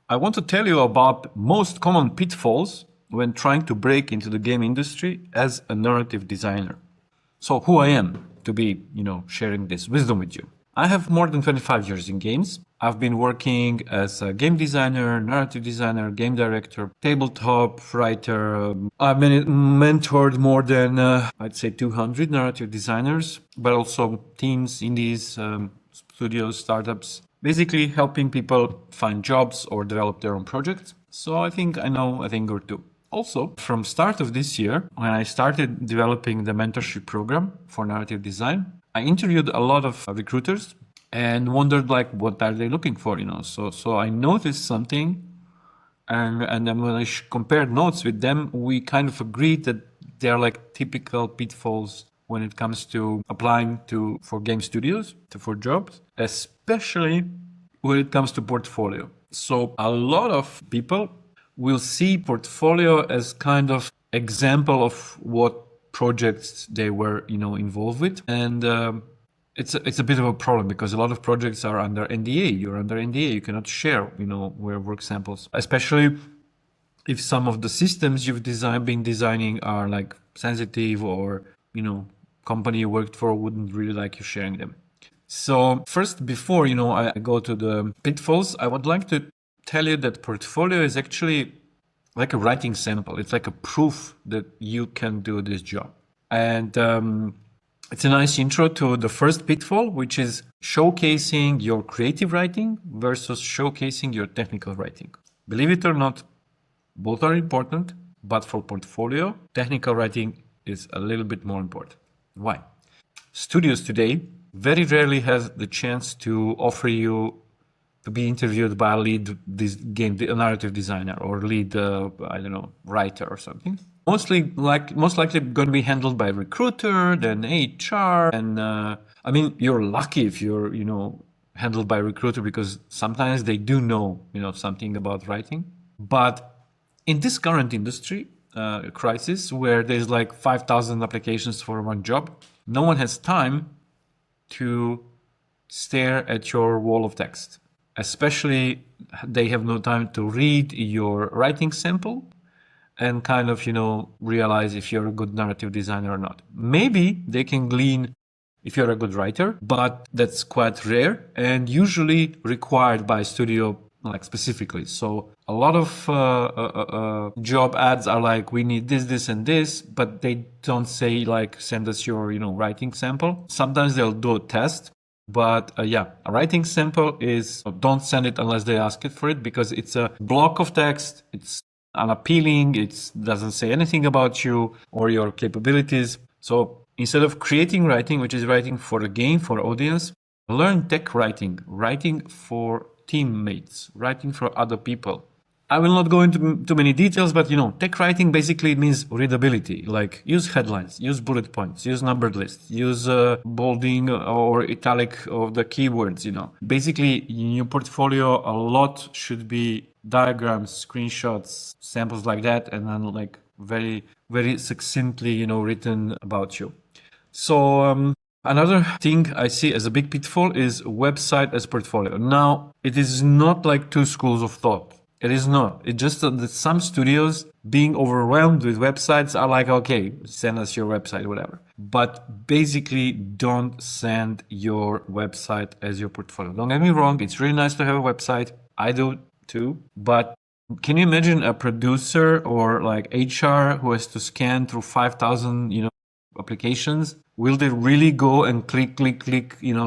I want to tell you about most common pitfalls when trying to break into the game industry as a narrative designer. So who I am to be, sharing this wisdom with you. I have more than 25 years in games. I've been working as a game designer, narrative designer, game director, tabletop writer. I've been mentored more than, I'd say 200 narrative designers, but also teams, indies, studios, startups, basically helping people find jobs or develop their own projects. So I think I know a thing or two. Also, from start of this year, when I started developing the mentorship program for narrative design, I interviewed a lot of recruiters and wondered what are they looking for, So I noticed something, and then when I compared notes with them, we kind of agreed that they're like typical pitfalls when it comes to applying for game studios, for jobs, especially when it comes to portfolio. So a lot of people will see portfolio as kind of example of what projects they were, involved with. And it's a bit of a problem because a lot of projects are under NDA. You're under NDA. You cannot share, where work samples, especially if some of the systems you've been designing are like sensitive or, company you worked for wouldn't really like you sharing them. So first, before, I go to the pitfalls, I would like to tell you that portfolio is actually like a writing sample. It's like a proof that you can do this job. And it's a nice intro to the first pitfall, which is showcasing your creative writing versus showcasing your technical writing. Believe it or not, both are important, but for portfolio, technical writing is a little bit more important. Why? Studios today very rarely has the chance to offer you to be interviewed by a lead narrative designer or lead, writer or something. Most likely going to be handled by a recruiter, then HR. And you're lucky if you're, handled by a recruiter because sometimes they do know, something about writing. But in this current industry crisis where there's like 5,000 applications for one job, no one has time to stare at your wall of text. Especially, they have no time to read your writing sample and kind of, realize if you're a good narrative designer or not. Maybe they can glean if you're a good writer, but that's quite rare and usually required by studio, specifically. So a lot of job ads are like, we need this, this, and this, but they don't say send us your, writing sample. Sometimes they'll do a test. But a writing sample is, don't send it unless they ask it for it because it's a block of text. It's unappealing. It doesn't say anything about you or your capabilities. So instead of creating writing, which is writing for a game, for audience, learn tech writing, writing for teammates, writing for other people. I will not go into too many details, but tech writing basically means readability. Like use headlines, use bullet points, use numbered lists, use bolding or italic of the keywords. Basically in your portfolio, a lot should be diagrams, screenshots, samples like that, and then very, very succinctly, written about you. So another thing I see as a big pitfall is website as portfolio. Now, it is not like two schools of thought. It is not. It's just that some studios being overwhelmed with websites are like, okay, send us your website, whatever. But basically, don't send your website as your portfolio. Don't get me wrong. It's really nice to have a website. I do too. But can you imagine a producer or HR who has to scan through 5,000, applications? Will they really go and click,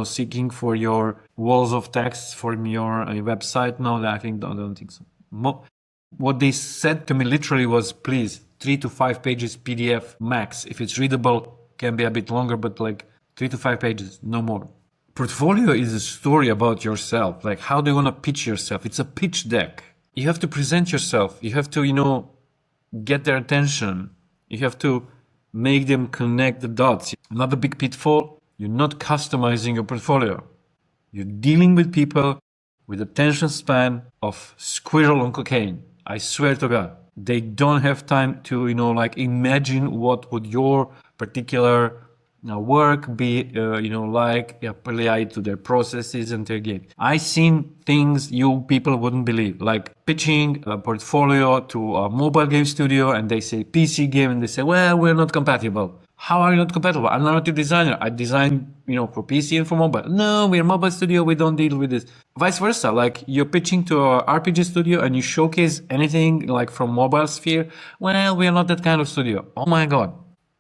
seeking for your walls of text from your website? No, I don't think so. What they said to me literally was, please, 3 to 5 pages PDF max. If it's readable, can be a bit longer, but 3 to 5 pages, no more. Portfolio is a story about yourself. How do you want to pitch yourself? It's a pitch deck. You have to present yourself. You have to, get their attention. You have to make them connect the dots. Another big pitfall, you're not customizing your portfolio. You're dealing with people with attention span of squirrel on cocaine. I swear to God. They don't have time to, imagine what would your particular, work, be apply to their processes and their game. I seen things you people wouldn't believe, like pitching a portfolio to a mobile game studio, and they say PC game, and they say, well, we're not compatible. How are you not compatible? I'm not a designer. I design, for PC and for mobile. No, we're a mobile studio. We don't deal with this. Vice versa. Like you're pitching to a RPG studio and you showcase anything like from mobile sphere. Well, we are not that kind of studio. Oh my God.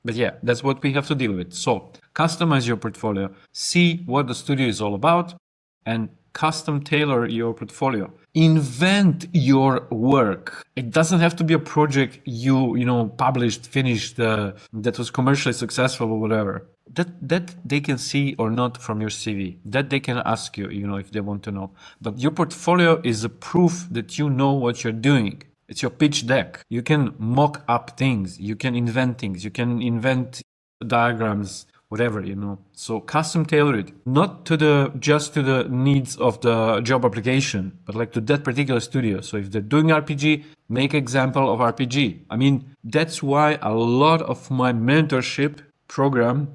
But yeah, that's what we have to deal with. So customize your portfolio, see what the studio is all about, and custom tailor your portfolio. Invent your work. It doesn't have to be a project you published, finished, that was commercially successful or whatever. That they can see or not from your CV. That they can ask you, if they want to know. But your portfolio is a proof that you know what you're doing. It's your pitch deck. You can mock up things. You can invent things. You can invent diagrams, whatever, So custom tailor it, not just to the needs of the job application, but like to that particular studio. So if they're doing RPG, make example of RPG. I mean, that's why a lot of my mentorship program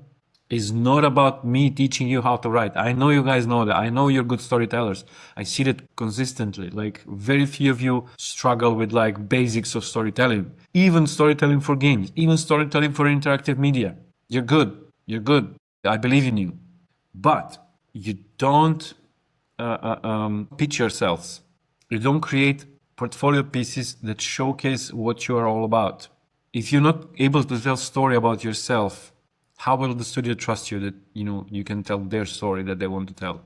is not about me teaching you how to write. I know you guys know that. I know you're good storytellers. I see that consistently. Like very few of you struggle with like basics of storytelling, even storytelling for games, even storytelling for interactive media. You're good. You're good. I believe in you. But you don't pitch yourselves. You don't create portfolio pieces that showcase what you are all about. If you're not able to tell a story about yourself, how will the studio trust you that you can tell their story that they want to tell?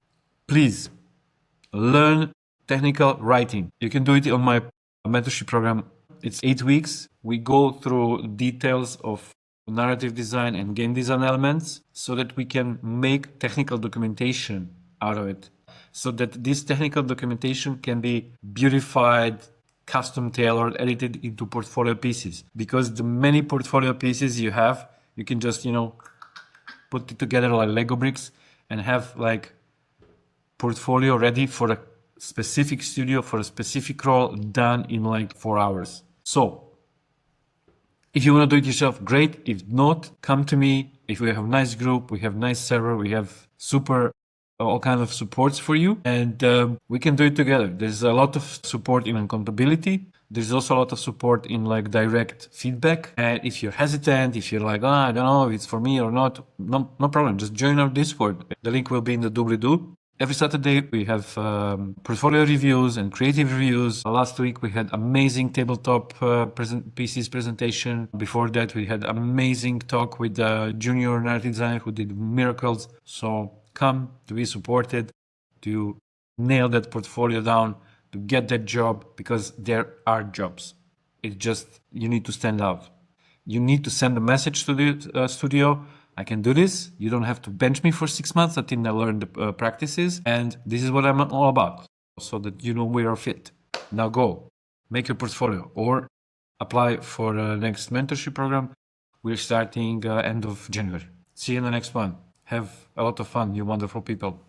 Please learn technical writing. You can do it on my mentorship program. It's 8 weeks. We go through details of narrative design and game design elements so that we can make technical documentation out of it. So that this technical documentation can be beautified, custom tailored, edited into portfolio pieces. Because the many portfolio pieces you have, you can just, put it together like Lego bricks and have like portfolio ready for a specific studio, for a specific role, done in like 4 hours. So if you want to do it yourself, great. If not, come to me. If we have a nice group, we have nice server, we have all kinds of supports for you, and we can do it together. There's a lot of support in accountability. There's also a lot of support in like direct feedback. And if you're hesitant, if you're like, I don't know if it's for me or not, no problem. Just join our Discord. The link will be in the doobly-doo. Every Saturday we have portfolio reviews and creative reviews. Last week we had amazing tabletop PCs presentation. Before that we had amazing talk with the junior narrative designer who did miracles. So come to be supported, to nail that portfolio down, to get that job, because there are jobs. It's just, you need to stand out. You need to send a message to the studio. I can do this. You don't have to bench me for 6 months until I learn the practices. And this is what I'm all about, so that we are fit. Now go, make your portfolio or apply for the next mentorship program. We're starting end of January. See you in the next one. Have a lot of fun, you wonderful people.